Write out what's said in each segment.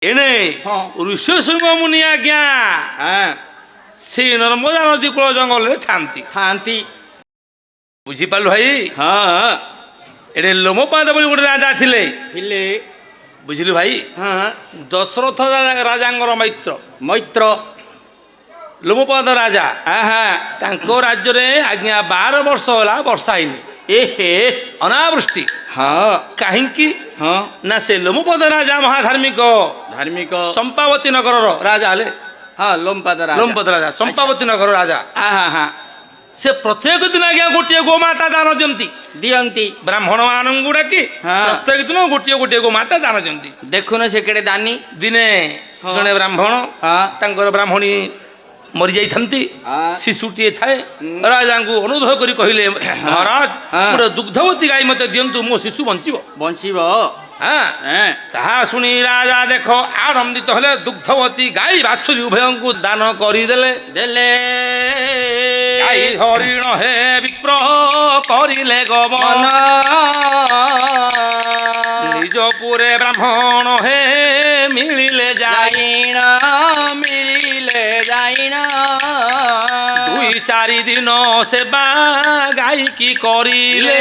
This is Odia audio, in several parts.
ଏଣେ ଋଷ୍ୟଶୃଙ୍ଗ ମୁନି ଆଜ୍ଞା ସେ ନର୍ମଦା ନଦୀ କୂଳ ଜଙ୍ଗଲରେ ଥାନ୍ତି। ବୁଝିପାରିଲୁ ଭାଇ? ଏଣେ ଲୋମପାଦ ବୋଲି ଗୋଟେ ରାଜା ଥିଲେ। ବୁଝିଲୁ ଭାଇ? ଦଶରଥ ରାଜାଙ୍କର ମୈତ୍ର ଲୋମପାଦ ରାଜା ତାଙ୍କ ରାଜ୍ୟରେ ଆଜ୍ଞା 12 ବର୍ଷ ହେଲା ବର୍ଷା ହେଇନି। ଅନାବୃଷ୍ଟି। କାହିଁକି ନା ସେ ଲୋମପାଦ ରାଜା ମହାଧାର୍ମିକ ଚମ୍ପାବତୀ ନଗରର ରାଜା ହେଲେ। ଲୋମପାଦ ରାଜା ଚମ୍ପାବତୀ ନଗର ରାଜା। ସେ ପ୍ରତ୍ୟେକ ଦିନ ଆଜ୍ଞା ଗୋଟିଏ ଗୋମାତା ଦାନ ଦିଅନ୍ତି ବ୍ରାହ୍ମଣ ମାନଙ୍କୁ ଡାକି ପ୍ରତ୍ୟେକ ଦିନ ଗୋଟିଏ ଗୋମାତା ଦାନ ଦିଅନ୍ତି। ଦେଖୁନ ସେ କେଡ଼େ ଦାନୀ। ଦିନେ ଜଣେ ବ୍ରାହ୍ମଣ ତାଙ୍କର ବ୍ରାହ୍ମଣୀ ମରିଯାଇଥାନ୍ତି। ଶିଶୁଟିଏ ଥାଏ। ରାଜାଙ୍କୁ ଅନୁରୋଧ କରି କହିଲେ ମହାରାଜ ଗୋଟେ ଦୁଗ୍ଧବତୀ ଗାଈ ମତେ ଦିଅନ୍ତୁ, ମୋ ଶିଶୁ ବଞ୍ଚିବ। ତାହା ଶୁଣି ରାଜା ଦେଖ ଆନନ୍ଦିତ ହେଲେ। ଦୁଗ୍ଧବତୀ ଗାଈ ବାଛୁରୀ ଉଭୟଙ୍କୁ ଦାନ କରିଦେଲେ। ଗାଈ ହରିଣ ହେ ବିପ୍ର କରିଲେ ଗମନ, ନିଜ ପୁରେ ବ୍ରାହ୍ମଣ ହେ ମିଳିଲେ ଯାଇଣ। 2-4 ଦିନ ସେବା ଗାଈ କି କରିଲେ।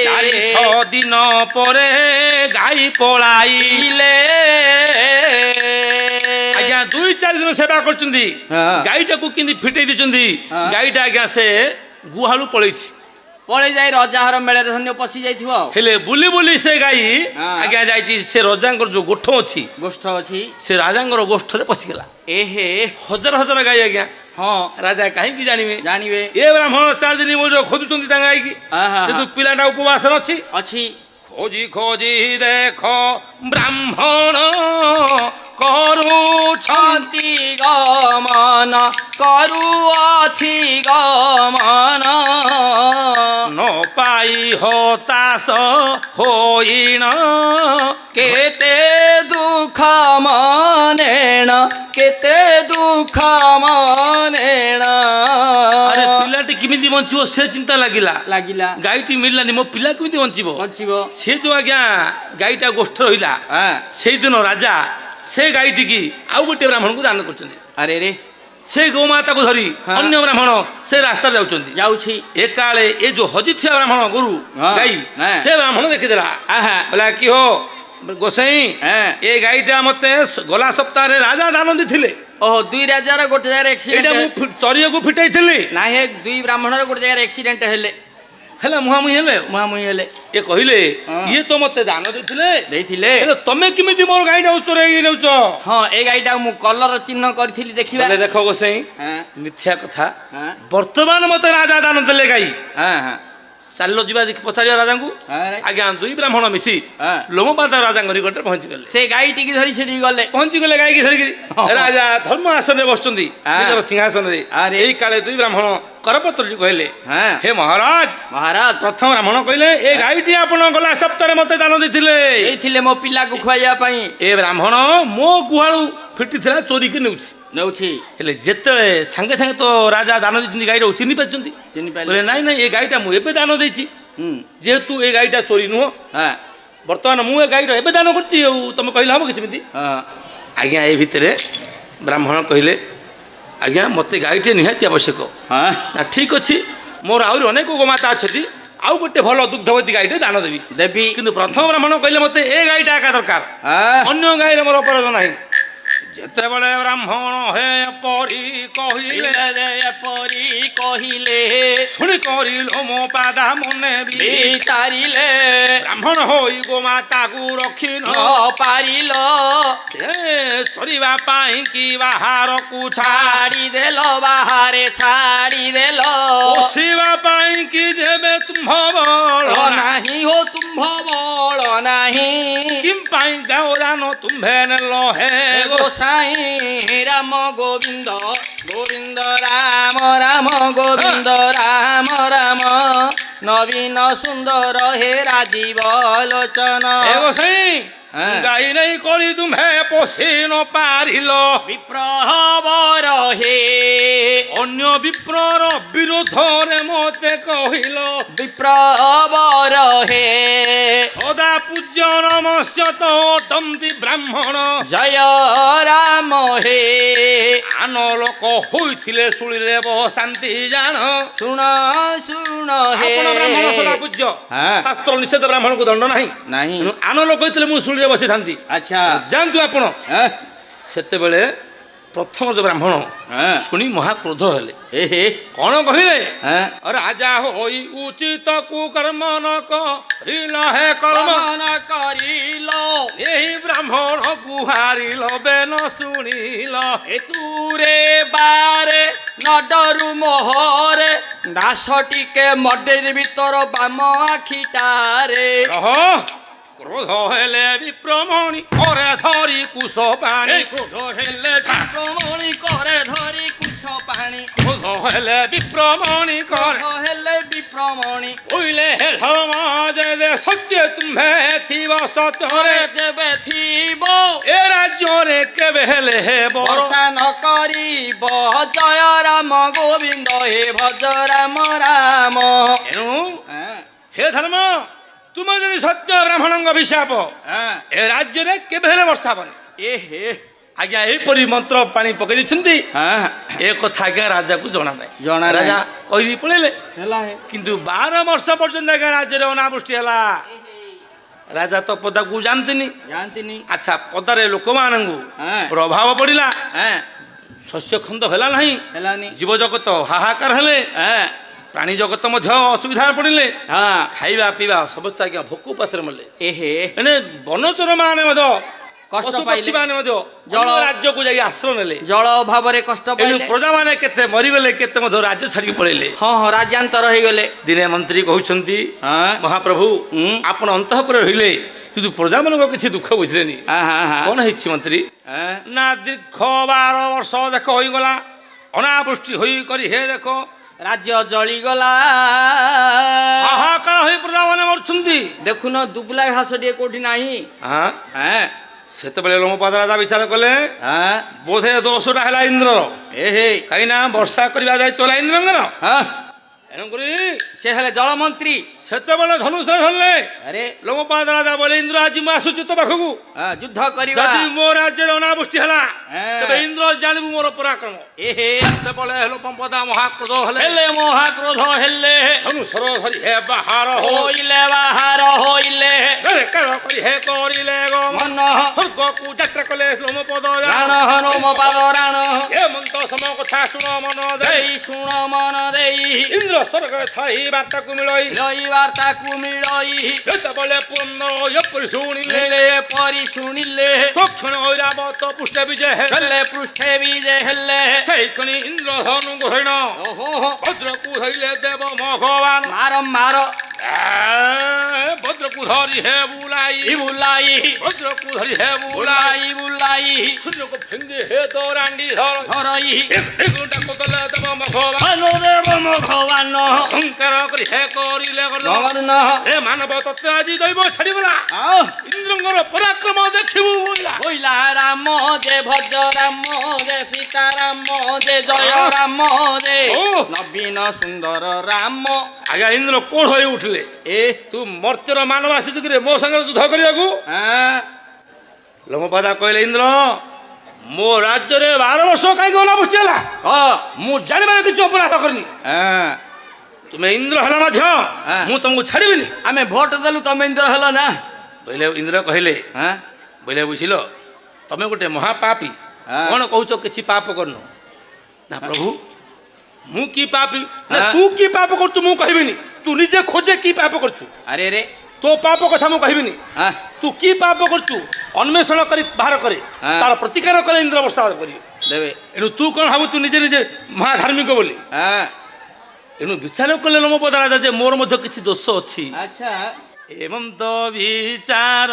4-6 ଦିନ ପରେ ଗାଈ ପଳାଇଲେ। ଆଜ୍ଞା 2-4 ଦିନ ସେବା କରୁଛନ୍ତି। ଗାଈଟାକୁ କେମିତି ଫିଟେଇ ଦେଇଛନ୍ତି। ଗାଈଟା ଆଜ୍ଞା ସେ ଗୁହାଳୁ ପଳେଇ ଯାଇ ରଜାହର ମେଳରେ ଧନ୍ୟ ପଶି ଯାଇଥିବ। ହେଲେ ବୁଲି ବୁଲି ସେ ଗାଈ ଆଜ୍ଞା ଯାଇଛି ସେ ରଜାଙ୍କର ଯୋଉ ଗୋଷ୍ଠ ଅଛି ସେ ରାଜାଙ୍କର ଗୋଷ୍ଠରେ ପଶିଗଲା। ହଜାର ଗାଈ ଆଜ୍ଞା। ରାଜା କାହିଁକି ଜାଣିବେ ଏ ବ୍ରାହ୍ମଣ 4 ଦିନ ଯୋଉ ଖୋଜୁଛନ୍ତି ତାଙ୍କ ଗାଈକି, କିନ୍ତୁ ପିଲାଟା ଉପବାସରେ ଅଛି। ଖୋଜି ଦେଖ ବ୍ରାହ୍ମଣ କରୁଛନ୍ତି ଗମନ, ନ ପାଇ ହତାଶ ହୋଇଣ। କେତେ ଦୁଃଖ ମନେଣ। ଆରେ ପିଲାଟି କେମିତି ବଞ୍ଚିବ ସେ ଚିନ୍ତା ଲାଗିଲା। ଗାଈଟି ମିଳିଲାନି, ମୋ ପିଲା କେମିତି ବଞ୍ଚିବ। ସେ ଯୋଉ ଆଜ୍ଞା ଗାଈଟା ଗୋଷ୍ଠ ରହିଲା, ସେଇଦିନ ରାଜା ସେ ଗାଈଟିକି ଆଉ ଗୋଟିଏ ବ୍ରାହ୍ମଣକୁ ଦାନ କରୁଛନ୍ତି। ସେ ଗୋମାତାକୁ ଧରି ଅନ୍ୟ ବ୍ରାହ୍ମଣ ସେ ରାସ୍ତାରେ ଯାଉଛି। ଏକାଳେ ଏ ଯୋଉ ହଜିଥିବା ବ୍ରାହ୍ମଣ ଗୋରୁ ଗାଈ ସେ ବ୍ରାହ୍ମଣ ଦେଖିଦେଲା। କହିଲା କି ହୋ ଗୋସାଇଁ, ଏ ଗାଈଟା ମତେ ଗଲା ସପ୍ତାହରେ ରାଜା ଦାନ ଦେଇଥିଲେ। 2 ରାଜାର ଗୋଟେ ଜାଗାରେ ଏଇଟା ମୁଁ ଚରିବାକୁ ଫିଟେଇଥିଲି। ନାଇଁ 2 ବ୍ରାହ୍ମଣର ଗୋଟେ ଜାଗାରେ ଆକ୍ସିଡେଣ୍ଟ ହେଲା ମୁହାଁମୁହିଁ ହେଲେ। ଏ କହିଲେ ଇଏ ତ ମତେ ଦାନ ଦେଇଥିଲେ, ହେଲେ ତମେ କେମିତି ମୋର ଗାଈଟା ଚୋରେଇକି ନେଉଛ? ଏ ଗାଈଟା ମୁଁ କଲର ଚିହ୍ନ କରିଥିଲି ଦେଖିବା। ଦେଖ ଗୋସାଇଁ ମିଥ୍ୟା କଥା। ବର୍ତ୍ତମାନ ମତେ ରାଜା ଦାନ ଦେଲେ ଗାଈ। ଚାଲ ଯିବା ପଚାରିବା ରାଜାଙ୍କୁ। ଆଜ୍ଞା 2 ବ୍ରାହ୍ମଣ ମିଶି ଲୋମପାଦ ରାଜାଙ୍କ ନିକଟରେ ପହଞ୍ଚିଗଲେ। ସେ ଗାଈଟିକି ଧରି ସେଠିକି ପହଞ୍ଚିଗଲେ ଗାଈକି ଧରିକିରି। ରାଜା ଧର୍ମ ଆସନରେ ବସୁଛନ୍ତି ନିଜର ସିଂହାସନରେ। ଏଇ କାଳେ 2 ବ୍ରାହ୍ମଣ କରପତ୍ରଟି କହିଲେ ହେ ମହାରାଜ। ପ୍ରଥମ ବ୍ରାହ୍ମଣ କହିଲେ ଏ ଗାଈଟି ଆପଣ ଗଲା ସପ୍ତାହରେ ମତେ ଦାନ ଦେଇଥିଲେ ମୋ ପିଲାକୁ ଖୁଆଇବା ପାଇଁ। ଏ ବ୍ରାହ୍ମଣ ମୋ ଗୁହାଳୁ ଫିଟିଥିଲା ଚୋରିକି ନେଉଛି। ହେଲେ ଯେତେବେଳେ ସାଙ୍ଗେ ସାଙ୍ଗେ ତ ରାଜା ଦାନ ଦେଇଛନ୍ତି ଗାଈଟାକୁ ଚିହ୍ନି ପାରିଛନ୍ତି। ନାଇଁ ଏ ଗାଈଟା ମୁଁ ଏବେ ଦାନ ଦେଇଛି, ଯେହେତୁ ଏ ଗାଈଟା ଚୋରି ନୁହଁ, ବର୍ତ୍ତମାନ ମୁଁ ଏ ଗାଈଟା ଏବେ ଦାନ କରିଛି, ଆଉ ତମେ କହିଲେ ହବ କି ସେମିତି? ଆଜ୍ଞା ଏ ଭିତରେ ବ୍ରାହ୍ମଣ କହିଲେ ଆଜ୍ଞା ମତେ ଗାଈଟେ ନିହାତି ଆବଶ୍ୟକ। ନା ଠିକ ଅଛି, ମୋର ଆହୁରି ଅନେକ ଗୋମାତା ଅଛନ୍ତି, ଆଉ ଗୋଟେ ଭଲ ଦୁଗ୍ଧବତୀ ଗାଈଟେ ଦାନ ଦେବି। କିନ୍ତୁ ପ୍ରଥମ ବ୍ରାହ୍ମଣ କହିଲେ ମତେ ଏ ଗାଈଟା ଏକା ଦରକାର, ଅନ୍ୟ ଗାଈରେ ମୋର ଅପରାଧ ନାହିଁ। ଯେତେବେଳେ ବ୍ରାହ୍ମଣ ହେ ପରି କହିଲେ ଶୁଣି କରିଲ ମୋ ପାଦା ମନେ ବିଚାରିଲେ। ବ୍ରାହ୍ମଣ ହୋଇ ଗୋମାତାକୁ ରଖି ନ ପାରିଲ, ସେ ଚରିବା ପାଇଁ କି ବାହାରକୁ ଛାଡ଼ିଦେଲ। ପୋଷିବା ପାଇଁ କି ଯେବେ ତୁମ୍ଭ ବଳ ନାହିଁ, କିମ୍ ପାଇଁ ଗାଓ ଦାନ ତୁମ୍ଭେ ନେଲ ହେ ଗୋସାଇଁ। ରାମ ଗୋବିନ୍ଦ ରାମ ଗୋବିନ୍ଦ ରାମ ନବୀନ ସୁନ୍ଦର ହେ ରାଜୀବ ଲୋଚନ। ଗୋସାଇଁ ଗାଈ ନେଇ କରି ତୁମ୍ଭେ ପୋଷି ନ ପାରିଲ ବିପ୍ରବର ହେ ଅନ୍ୟ ବିପ୍ରର ବିରୋଧରେ ମତେ କହିଲ ବିପ୍ରବର ହେ ସଦା ପୂଜ୍ୟ ନମସ୍ୟ ତ ଅଟନ୍ତି ବ୍ରାହ୍ମଣ ଜୟ ରାମ ହେ ଆନ ଲୋକ ହୋଇଥିଲେ ଶୁଳିରେ ବସାନ୍ତି ଜାଣ ଶୁଣ ଶୁଣ ହେ ଆପଣ ବ୍ରାହ୍ମଣ ସଦା ପୂଜ୍ୟ ଶାସ୍ତ୍ର ନିଷେଧ ବ୍ରାହ୍ମଣକୁ ଦଣ୍ଡ ନାହିଁ ନାହିଁ ତେଣୁ ଆନ ଲୋକ ହୋଇଥିଲେ ମୁଁ ଶୁଳିରେ ବସିଥାନ୍ତି ଆଚ୍ଛା ଯାଆନ୍ତୁ ଆପଣ ସେତେବେଳେ ପ୍ରଥମ ଯୋଉ ବ୍ରାହ୍ମଣ ଶୁଣି ମହାକ୍ରୋଧ ହେଲେ ହେ କଣ କହିଲେ ରାଜା ହୋଇ ଉଚିତ କୁକର୍ମ ନ କରିଲ ହେ କର୍ମ କର୍ମ କରିଲ ଏହି ବ୍ରାହ୍ମଣ ଗୁହାରିଲ ବେନ ଶୁଣିଲ ଏତୁରେ ବାରେ ନଡରୁ ମୋହରେ ଦାସ ଟିକେ ମଡେରି ଭିତର ବାମ ଆଖିଟାରେ ରହ କ୍ରୋଧ ହେଲେ ବିପ୍ରମଣି କରେ ଧରି କୁଶ ପାଣି କ୍ରୋଧ ହେଲେ ବିପ୍ରମଣି କରେ ଧରି କୁଶ ପାଣି କ୍ରୋଧ ହେଲେ ବିପ୍ରମଣି କରେ କ୍ରୋଧ ହେଲେ ବିପ୍ରମଣି ବୋଇଲେ ହେ ଧର୍ମ ଯେ ସତ୍ୟ ତୁମ୍ଭେ ଥିବ ସତରେ ଦେବେ ଥିବ ଏ ରାଜ୍ୟରେ କେବେ ହେଲେ ହେବ ବର୍ଷା ନ କରିବ ଜୟ ରାମ ଗୋବିନ୍ଦ ହେ ଭଜ ରାମ ରାମ ଏଣୁ ହେ ଧର୍ମ ତୁମ ଯଦି ସତ୍ୟ ବ୍ରାହ୍ମଣଙ୍କ ଅଭିଶାପ ଏ ରାଜ୍ୟରେ କେବେ ହେଲେ ବର୍ଷା ହବନି ଏ ହେ ଆଜ୍ଞା ଏହିପରି ମନ୍ତ୍ର ପାଣି ପକେଇ ଦେଇଛନ୍ତି ଏ କଥା ଆଜ୍ଞା ରାଜାକୁ ଜଣା ନାହିଁ ଜଣା ନାହିଁ। ରାଜା କହିଦେଇ ପଳେଇଲେ ହେଲା ହେ କିନ୍ତୁ 12 ବର୍ଷ ପର୍ଯ୍ୟନ୍ତ ଆଜ୍ଞା ରାଜ୍ୟରେ ଅନାବୃଷ୍ଟି ହେଲା ରାଜା ତ ପଦାକୁ ଯାଆନ୍ତିନି ଜାଣନ୍ତିନି ଆଚ୍ଛା ପଦାରେ ଲୋକମାନଙ୍କୁ ପ୍ରଭାବ ପଡ଼ିଲା ଶସ୍ୟ ଖଣ୍ଡ ହେଲା ନାହିଁ ହେଲାନି ଜୀବଜଗତ ହାହାକାର ହେଲେ ପ୍ରାଣୀ ଜଗତ ମଧ୍ୟ ଅସୁବିଧାରେ ପଡ଼ିଲେ ଖାଇବା ପିଇବା ସମସ୍ତେ ଆଜ୍ଞା ଭୋକ ଉପାସରେ ମଲେ ଏହେ ଏଣେ ବନଚର ମାନେ ମଧ୍ୟ କଷ୍ଟ ପଶୁ ପାଇଲେ। ପକ୍ଷୀ ମାନେ ମଧ୍ୟ ଜଳ ରାଜ୍ୟକୁ ଯାଇ ଆଶ୍ରୟ ନେଲେ ଜଳ ଅଭାବରେ କଷ୍ଟ ଏଣୁ ପାଇଲେ ପ୍ରଜାମାନେ କେତେ ମରିଗଲେ କେତେ ମଧ୍ୟ ରାଜ୍ୟ ଛାଡ଼ିକି ପଳେଇଲେ ହଁ ହଁ ରାଜ୍ୟାନ୍ତର ହେଇଗଲେ ଦିନେ ମନ୍ତ୍ରୀ କହୁଛନ୍ତି ହଁ ମହାପ୍ରଭୁ ଆପଣ ଅନ୍ତଃପୁରେ ରହିଲେ କିନ୍ତୁ ପ୍ରଜାମାନଙ୍କ କିଛି ଦୁଃଖ ବୁଝିଲେନି କଣ ହେଇଛି ମନ୍ତ୍ରୀ ନା ଦୀର୍ଘ 12 ବର୍ଷ ଦେଖ ହୋଇଗଲା ଅନାବୃଷ୍ଟି ହୋଇ କରି ହେ ଦେଖ ରାଜ୍ୟ ଜଳିଗଲା ହାହାକାର ହୋଇ ପ୍ରଜାମାନେ ମରୁଛନ୍ତି ଦେଖୁନ ଦୁବୁଲା ଘାସ ଟିକେ କୋଉଠି ନାହିଁ ସେତେବେଳେ ଲୋମପାଦ ରାଜା ବିଚାର କଲେ ବୋଧେ ଦୋଷଟା ହେଲା ଇନ୍ଦ୍ରର ଏହେ କାହିଁକି ନା ବର୍ଷା କରିବା ଦାୟିତ୍ୱ ହେଲା ଇନ୍ଦ୍ରଙ୍କର ଏଣୁକରି ସେ ହେଲେ ଜଳ ମନ୍ତ୍ରୀ ସେତେବେଳେ ଧନୁଷ ଧରିଲେ ଆରେ ଲୋମପାଦ ରାଜା ବୋଲେ ଇନ୍ଦ୍ର ଆଜି ମୁଁ ଆସୁଛି ତୋ ପାଖକୁ ଯୁଦ୍ଧ କରିବା ଯଦି ମୋ ରାଜ୍ୟରେ ଅନାବୃଷ୍ଟି ହେଲା ତେବେ ଇନ୍ଦ୍ର ଜାଣିବୁ ମୋର ପରାକ୍ରମ ଏହେ ସେତେବେଳେ ଲୋମପାଦ ମହାକ୍ରୋଧ ହେଲେ ମହାକ୍ରୋଧ ହେଲେ ଧନୁଷର ଧରି ହେ ବାହାର ହୋଇଲେ ବାହାର ହୋଇଲେ କରି ହେ କରିଲେ ମନ ସ୍ୱର୍ଗକୁ ଯାତ୍ରା କଲେ ଲୋମପଦ ରାଣ ହନୁମ ପାଦ ରାଣ ଏ ମନ୍ତ ସମ କଥା ଶୁଣ ମନ ଦେଇ ଦେଇ ଶୁଣ ମନ ଦେଇ ଇନ୍ଦ୍ର ସ୍ୱର୍ଗରେ ଥାଇ ବାର୍ତ୍ତାକୁ ମିଳଇ ଲଇ ବାର୍ତ୍ତାକୁ ମିଳଇ ଯେତେବେଳେ ପୂର୍ଣ୍ଣ ଏପରି ଶୁଣିଲେ ହେଲେ ପରି ଶୁଣିଲେ ତକ୍ଷଣ ଐରାବତ ପୃଷ୍ଠେ ବିଜୟ ହେଲେ ପୃଷ୍ଠେ ବିଜେ ହେଲେ ସେଇ ଖଣି ଇନ୍ଦ୍ର ଧନୁ ଗ୍ରହଣ ଓହୋ ଭଦ୍ରକୁ ଧରିଲେ ଦେବ ଭଗବାନ ମାର ମାର ଭଦ୍ରକୁ ଧରି ହେ ବୁଲାଇ ବୁଲାଇ ଭଦ୍ରକୁ ଧରି ହେ ବୁଲାଇ ବୁଲାଇ ବୁଲାଇ ସୂର୍ଯ୍ୟକୁ ଫିଙ୍ଗି ହେ ଦରାଣ୍ଡି ଧର ଧରଇ ଏଗୁଣ୍ଡାକୁ ଦେଲେ ଦେବ ଭଗବାନ ଦେବ ଭଗବାନ ଅହଙ୍କାର କରି ହେ କରିଲେ ଭଗବାନ ଏ ମାନବ ତତ୍ତ୍ୱ ଆଜି ଦୈବ ଛାଡ଼ିଗଲା ଇନ୍ଦ୍ରଙ୍କର ପରାକ୍ରମ ଦେଖିବୁ ବୋଲିଲା ବୋଇଲା ରାମ ଯେ ଭଜ ରାମ ଯେ ସୀତା ରାମ ଯେ ଜୟ ରାମ ଯେ ନବୀନ ସୁନ୍ଦର ରାମ ଆଜ୍ଞା ଇନ୍ଦ୍ର କୋଣ ହୋଇ ଉଠିଲେ ତୁ ମର୍ତ୍ତ୍ୟର ମାନବ ଆସିଛୁ କିରେ ମୋ ସାଙ୍ଗରେ ଯୁଦ୍ଧ କରିବାକୁ ଲୋମପାଦା କହିଲେ ଇନ୍ଦ୍ର ମୋ ରାଜ୍ୟରେ 12 ବର୍ଷ କାହିଁକି ଅନାବୃଷ୍ଟି ହେଲା ମୁଁ ଜାଣିବାର କିଛି ଅପରାଧ କରିନି ତୁମେ ଇନ୍ଦ୍ର ହେଲା ମଧ୍ୟ ମୁଁ ତମକୁ ଛାଡ଼ିବିନି ଆମେ ଭୋଟ ଦେଲୁ ତମେ ଇନ୍ଦ୍ର ହେଲ ନା ବୋଇଲେ ଇନ୍ଦ୍ର କହିଲେ ବୋଇଲେ ବୁଝିଲ ତମେ ଗୋଟେ ମହାପାପୀ କଣ କହୁଛ କିଛି ପାପ କରିନ ନା ପ୍ରଭୁ ମୁଁ କି ପାପୀ ନା ତୁ କି ପାପ କରୁଛୁ ମୁଁ କହିବିନି ତୁ ନିଜେ ଖୋଜେ କି ପାପ କରୁଛୁ ଆରେ ରେ ତୋ ପାପ କଥା ମୁଁ କହିବିନି ତୁ କି ପାପ କରୁଛୁ ଅନ୍ୱେଷଣ କରି ବାହାର କରେ ତାର ପ୍ରତିକାର କଲେ ଇନ୍ଦ୍ର ବର୍ଷା କରିବେ ଦେବେ ଏଣୁ ତୁ କଣ ଭାବୁଛୁ ନିଜେ ନିଜେ ମହାଧାର୍ମିକ ବୋଲି ଏଣୁ ବିଚାର କଲେ ଲୋମପଦ ରାଜା ଯେ ମୋର ମଧ୍ୟ କିଛି ଦୋଷ ଅଛି ଆଚ୍ଛା ଏବଂ ତ ବିଚାର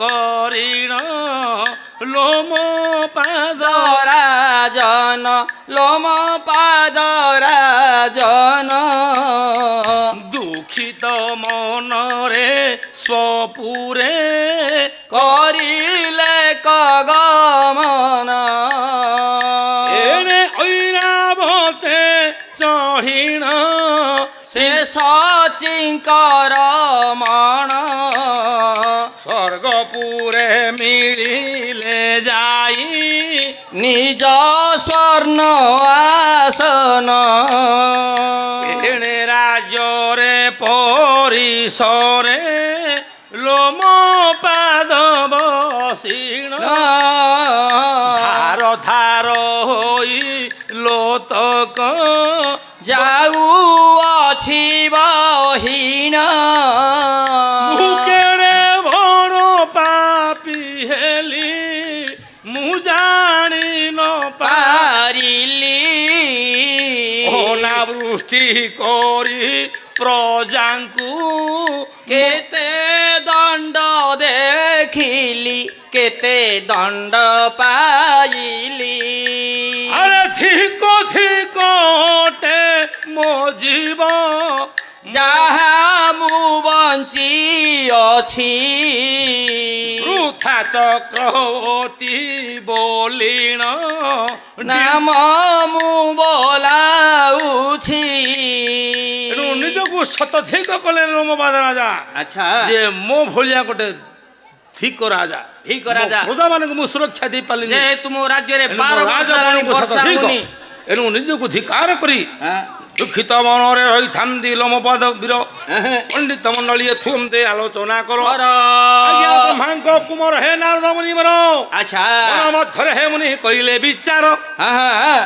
କରିଣ ଲୋମପାଦ ରାଜନ ଲୋମ ପାଦ ରାଜନ ଦୁଃଖିତ ମନରେ ସ୍ୱପୁରେ କରିଲେ କଗମନ ଏଣେ ଐରାବତେ ଚଢ଼ିଣ ସେ ସଚିଙ୍କର ମଣ ସ୍ୱର୍ଗପୁରେ ମିଳିଲେ ଯାଇ ନିଜ ସ୍ୱର୍ଣ୍ଣ ଆସନ ଏଣେ ରାଜ୍ୟରେ ପରିସରେ ଲୋମ ପାଦ ବସିଣ ଧାର ଧାର ହୋଇ ଲୋତକ ଯାଉଅଛି ବହିଣ ମୁଁ କେଡ଼େ ବଡ଼ ପାପୀ ହେଲି ମୁଁ ଜାଣି ନ ପାରିଲି ଅନାବୃଷ୍ଟି କରି ପ୍ରଜାଙ୍କୁ କେତେ ଦଣ୍ଡ ଦେଖିଲି କେତେ ଦଣ୍ଡ ପାଇଲି ଆରେ ଧିକ ଧିକ ଅଟେ ମୋ ଜୀବ ଯାହା ମୁଁ ବଞ୍ଚି ଅଛି ବୃଥା ଚକ୍ରବର୍ତ୍ତୀ ବୋଲିଣ ନାମ ମୁଁ ବୋଲାଉଛି ଏଣୁ ନିଜକୁ ଶତଧିକ କଲେ ଲୋମପାଦ ରାଜା ଆଚ୍ଛା ଯେ ମୋ ଭଳିଆ ଗୋଟେ ଧିକ ରାଜା ଠିକ ରାଜା ପ୍ରଜାମାନଙ୍କୁ ମୁଁ ସୁରକ୍ଷା ଦେଇପାରିଲିନି ଯେହେତୁ ମୋ ରାଜ୍ୟରେ ଏଣୁ 12 ମୋ ବର୍ଷ ରାଜା ହେଲାଣି ଗଣଙ୍କୁ ବର୍ଷା ଶତଧିକ ହଉନି ଏଣୁ ନିଜକୁ ଧିକାର କରି ଆଁ, ଦୁଃଖିତ ମନରେ ରହିଥାନ୍ତି ଲୋମପାଦ ବୀର ଏହେଁ, ପଣ୍ଡିତ ମଣ୍ଡଳୀ ଏଥୁମତେ ଆଲୋଚନା କର କର। ଆଜ୍ଞା ବ୍ରହ୍ମାଙ୍କ କୁମର ହେ ନାରଦ ମୁନିବର ଆଚ୍ଛା ମନ ମଧ୍ୟରେ ହେ ମୁନି କହିଲେ ବିଚାର ହଁ, ହଁ,